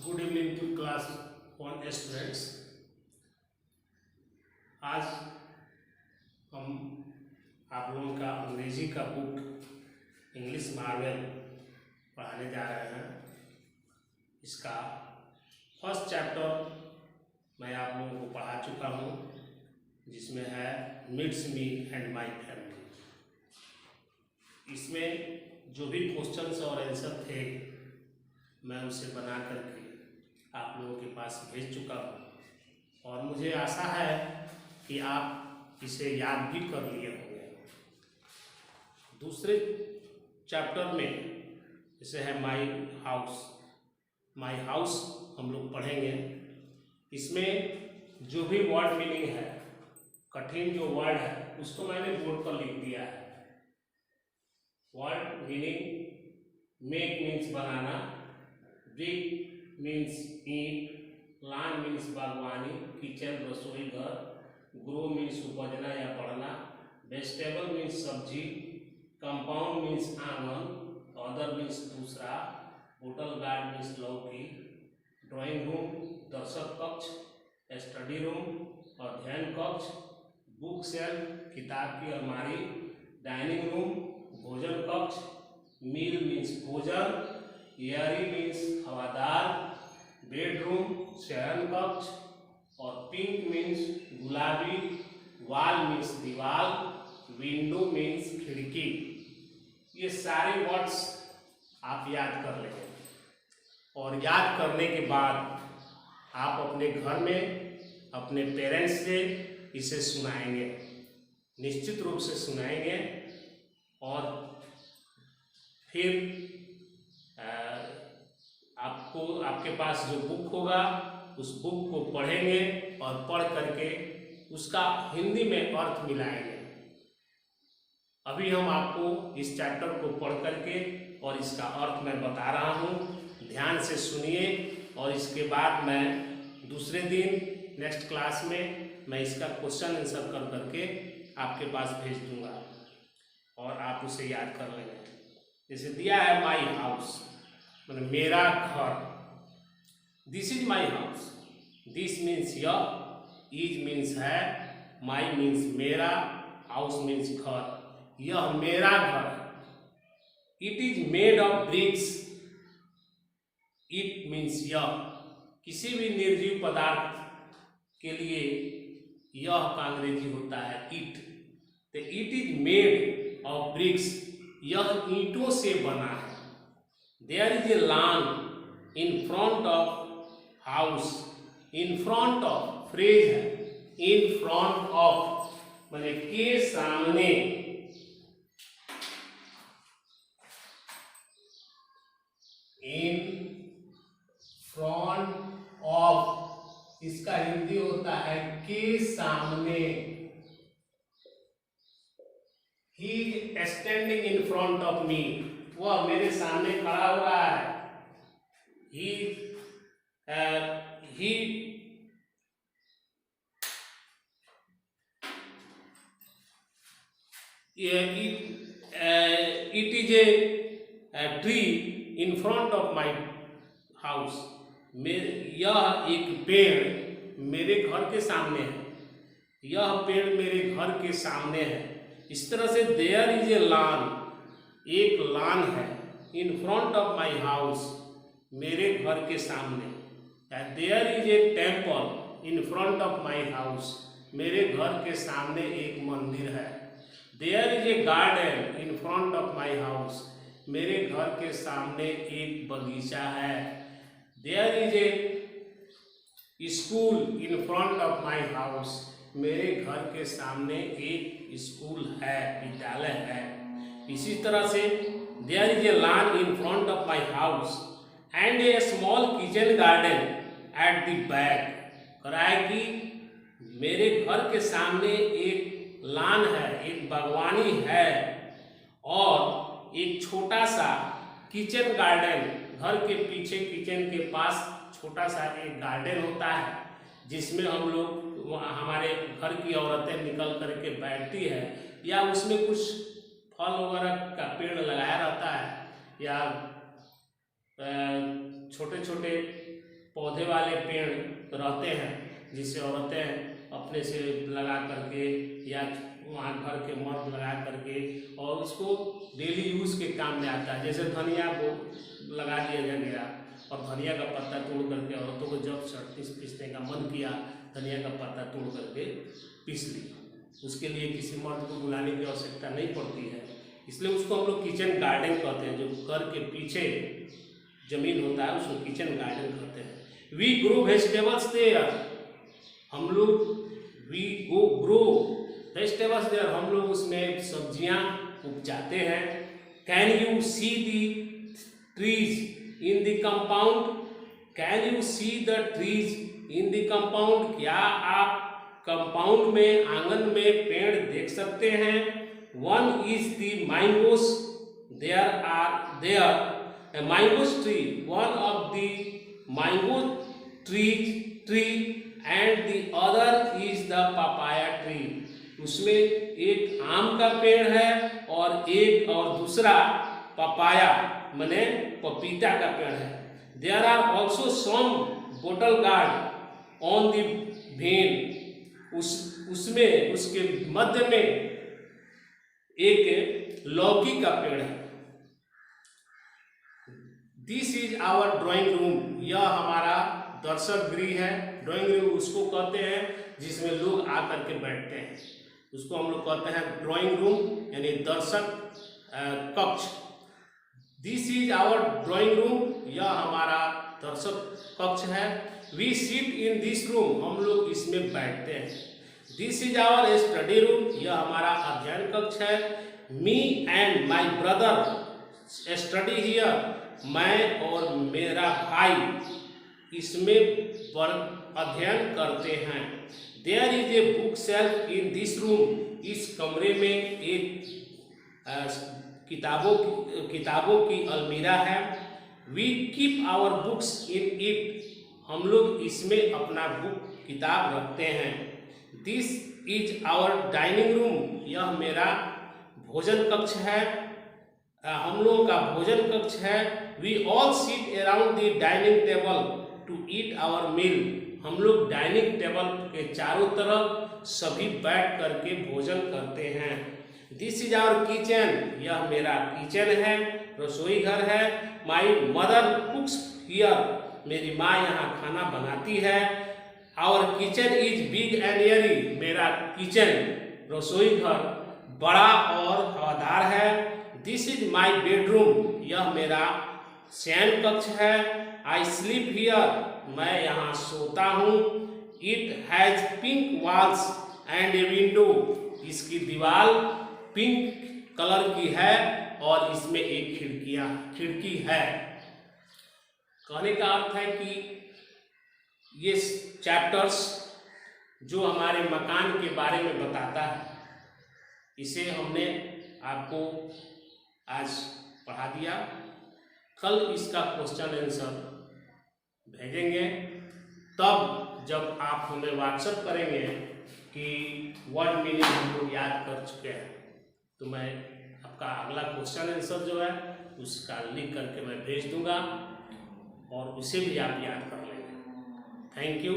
Good evening to class 1 students. आज हम आप लोगों का अंग्रेजी का बुक इंग्लिश मार्वल पढ़ाने जा रहे हैं। इसका फर्स्ट चैप्टर मैं आप लोगों को पढ़ा चुका हूँ, जिसमें है meets me and my family. इसमें जो भी क्वेश्चंस और आंसर थे मैं उसे बना करके आप लोगों के पास भेज चुका हूँ और मुझे आशा है कि आप इसे याद भी कर लिए होंगे। दूसरे चैप्टर में जैसे है माय हाउस हम लोग पढ़ेंगे। इसमें जो भी वर्ड मीनिंग है, कठिन जो वर्ड है उसको मैंने बोर्ड पर लिख दिया है। वर्ड मीनिंग: मेक मीन्स बनाना, ब्रिक मीन्स ईंट, लॉन मीन्स बागवानी, किचन रसोई घर, ग्रो मीन्स उपजना या बढ़ना, वेजिटेबल मीन्स सब्जी, कंपाउंड मीन्स आंगन, अदर मीन्स दूसरा, होटल गार्ड मीन्स लौकी, ड्राइंग रूम दर्शक कक्ष, स्टडी रूम अध्ययन कक्ष, बुक शेल्फ किताब की अलमारी, डाइनिंग रूम भोजन कक्ष, मील मीन्स भोजन, एयरी मीन्स हवादार, बेडरूम शयन कक्ष और पिंक मीन्स गुलाबी, वॉल मीन्स दीवार, विंडो मीन्स खिड़की। ये सारे वर्ड्स आप याद कर लेंगे और याद करने के बाद आप अपने घर में अपने पेरेंट्स से इसे सुनाएंगे, निश्चित रूप से सुनाएंगे। और फिर आपके पास जो बुक होगा उस बुक को पढ़ेंगे और पढ़ करके उसका हिंदी में अर्थ मिलाएंगे। अभी हम आपको इस चैप्टर को पढ़ करके और इसका अर्थ मैं बता रहा हूँ, ध्यान से सुनिए और इसके बाद मैं दूसरे दिन नेक्स्ट क्लास में मैं इसका क्वेश्चन आंसर कर करके आपके पास भेज दूंगा और आप उसे याद कर लेंगे। जैसे दिया है माई हाउस, मतलब मेरा घर। This is my house. This means यह, इज मीन्स है, माई मीन्स मेरा, हाउस मीन्स घर। यह मेरा घर है। It is made of BRICS. It means यह। किसी भी निर्जीव पदार्थ के लिए यह का अंग्रेजी होता है इट। तो it is made of bricks. यह ईंटों से बना है। There is a lawn in front of house. In front of phrase है, इन फ्रंट ऑफ माने के सामने। इन फ्रंट ऑफ इसका हिंदी होता है के सामने। He is standing in front of me. वह मेरे सामने खड़ा हो रहा है। It is a tree in front of my house. यह एक पेड़ मेरे घर के सामने है। यह पेड़ मेरे घर के सामने है। इस तरह से देयर इज ए लॉन, एक लॉन है, in front of my house, मेरे घर के सामने। There is a temple in front of my house, मेरे घर के सामने एक मंदिर है। There is a garden in front of my house, मेरे घर के सामने एक बगीचा है। There is a school in front of my house, मेरे घर के सामने एक स्कूल है, विद्यालय है। इसी तरह से there is a lawn in front of my house and a small kitchen garden at the back. कराए कि मेरे घर के सामने एक लॉन है, एक बागवानी है और एक छोटा सा किचन गार्डन, घर के पीछे किचन के पास छोटा सा एक गार्डन होता है जिसमें हम लोग, हमारे घर की औरतें निकल करके बैठती है या उसमें कुछ फल वगैरह का पेड़ लगाया रहता है या छोटे छोटे पौधे वाले पेड़ रहते हैं जिसे औरतें अपने से लगा करके या वहाँ घर के मर्द लगा करके और उसको डेली यूज़ के काम में आता है। जैसे धनिया को लगा दिया गया और धनिया का पत्ता तोड़ करके औरतों को जब चटनी पीसने का मन किया धनिया का पत्ता तोड़ करके पीस लिया। उसके लिए किसी मर्द को बुलाने की आवश्यकता नहीं पड़ती है, इसलिए उसको हम लोग किचन गार्डन कहते हैं। जो घर के पीछे जमीन होता है उसको किचन गार्डन कहते हैं। वी ग्रो वेजिटेबल्स देयर, हम लोग वी ग्रो वेजिटेबल्स देयर, हम लोग उसमें सब्जियां उपजाते हैं। Can you see the trees in the compound, can you see the trees in the compound, क्या आप कंपाउंड में आंगन में पेड़ देख सकते हैं। One is the mangoes, there a mango tree, one of the mango tree and the other is the papaya tree, उसमें एक आम का पेड़ है और दूसरा पपाया माने पपीता का पेड़ है। There are also some bottle gourd on the vine, उसमें उसके मध्य में एक लौकी का पेड़ है। This is our drawing room, यह हमारा दर्शक गृह है। ड्राइंग रूम उसको कहते हैं जिसमें लोग आकर के बैठते हैं, उसको हम लोग कहते हैं ड्राइंग रूम यानी दर्शक कक्ष। This is our drawing room, यह हमारा दर्शक कक्ष है। We sit in this room, हम लोग इसमें बैठते हैं। This is our study room, यह हमारा अध्ययन कक्ष है। Me and my brother study here, मैं और मेरा भाई इसमें अध्ययन करते हैं। There is a book shelf in this room, इस कमरे में एक किताबों की अलमीरा है। We keep our books in it, हम लोग इसमें अपना बुक किताब रखते हैं। This is our dining room, यह मेरा भोजन कक्ष है, हम लोगों का भोजन कक्ष है। We all sit around the dining table to eat our meal, हम लोग डाइनिंग टेबल के चारों तरफ सभी बैठ करके भोजन करते हैं। दिस इज आवर किचन, यह मेरा किचन है, रसोई घर है। माई मदर कुक्स हियर, मेरी माँ यहाँ खाना बनाती है। Our kitchen is big and airy, मेरा किचन रसोई घर बड़ा और हवादार है। दिस इज माई बेडरूम, यह मेरा शयन कक्ष है। आई स्लीप हियर, मैं यहाँ सोता हूँ। It has pink walls and a window, इसकी दीवार पिंक कलर की है और इसमें एक खिड़की है। कहने का अर्थ है कि ये चैप्टर्स जो हमारे मकान के बारे में बताता है, इसे हमने आपको आज पढ़ा दिया। कल इसका क्वेश्चन आंसर भेजेंगे, तब जब आप हमें व्हाट्सएप करेंगे कि वर्ड मीनिंग हम लोग याद कर चुके हैं, तो मैं आपका अगला क्वेश्चन आंसर जो है उसका लिख करके मैं भेज दूंगा और उसे भी आप याद कर लेंगे। Thank you.